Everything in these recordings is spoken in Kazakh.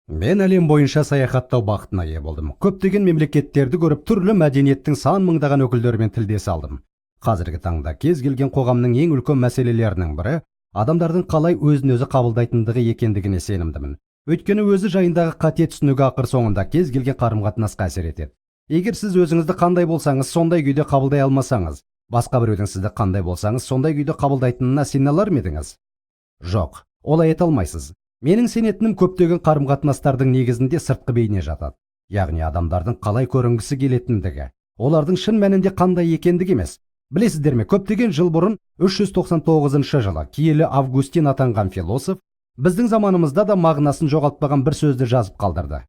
Мен әлем бойынша саяхаттау бақытына ие болдым. Көптеген мемлекеттерді көріп, түрлі мәдениеттің сан мыңдаған өкілдерімен тілдесе алдым. Қазіргі таңда кез келген қоғамның ең үлкен мәселелерінің бірі адамдардың қалай өзін-өзі қабылдайтындығы екендігіне сенімдімін. Өйткені өзі жайындағы қате түсінігі ақыр соңында кез келген қарым-қатынасқа әсер етеді. Егер сіз өзіңізді қандай болсаңыз, сондай күйде қабылдай алмасаңыз, басқа біреудің сізді қандай болсаңыз, сондай күйде қабылдайтынына сене алар ма едіңіз? Жоқ, олай айта алмайсыз. Менің сенетінім көптеген қарым-қатынастардың негізінде сыртқы бейне жатады. Яғни адамдардың қалай көрінгісі келетіндігі, олардың шын мәнінде қандай екендігі емес. Білесіздер ме, көптеген жыл бұрын 399 жылы киелі Августин атанған философ біздің заманымызда да мағынасын жоғалтпаған бір сөзді жазып қалдырды.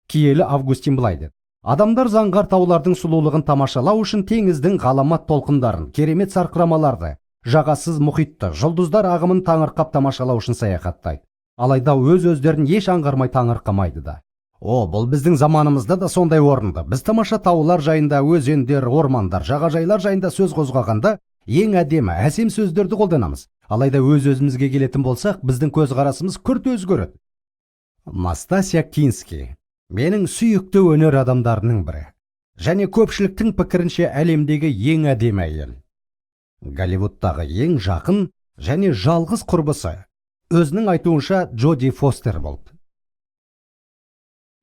Киелі Августин былай деді: адамдар заңғар таулардың сұлулығын тамашалау үшін теңіздің ғаламат толқындарын, керемет сарқырамаларды, жағасыз мұхитты, жұлдыздар ағымын таңырқап тамашалау үшін саяхаттайды. Алайда өз-өздерін еш аңғармай таңырқамайды да. Бұл біздің заманымызда да сондай орынды. Біз тамаша таулар жайында, өзендер, ормандар, жағажайлар жайында сөз қозғағанда ең әдемі, әсем сөздерді қолданамыз. Алайда өз-өзімізге келетін болсақ, біздің көзқарасымыз күрт өзгереді. Настасья Кински менің сүйікті өнер адамдарының бірі, және көпшіліктің пікірінше әлемдегі ең әдемі әйел. Голливудтағы ең жақын және жалғыз құрбысы өзінің айтуынша Джоди Фостер болды.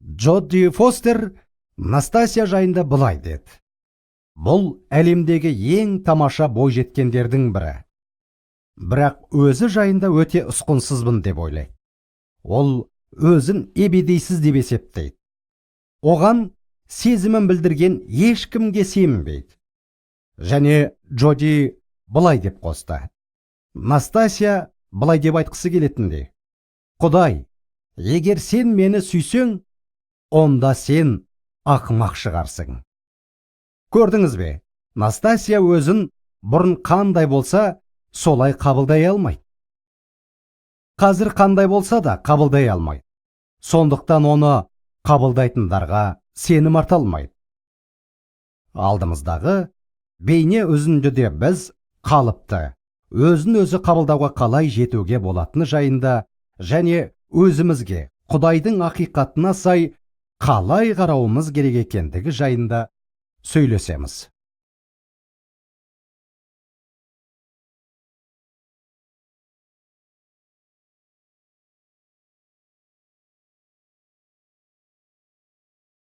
Джоди Фостер Настасья жайында былай деді: бұл әлемдегі ең тамаша бойжеткендердің бірі. Бірақ өзі жайында өте ұсқынсызбын деп ойлайды. Ол өзін ебедейсіз деп есептейді. Оған сезімін білдірген ешкімге сенбейді. Және Джоди былай деп қосты: Настасья былай деп айтқысы келетіндей: Құдай, егер сен мені сүйсең, онда сен ақымақ шығарсың. Көрдіңіз бе, Настасья өзін бұрын қандай болса, солай қабылдай алмайды. Қазір қандай болса да қабылдай алмайды. Сондықтан оны қабылдайтындарға сенім арта алмайды. Алдымыздағы бейне үзіндіде біз қалыпты, өзін-өзі қабылдауға қалай жетуге болатыны жайында және өзімізге Құдайдың ақиқатына сай қалай қарауымыз керек екендігі жайында сөйлесеміз.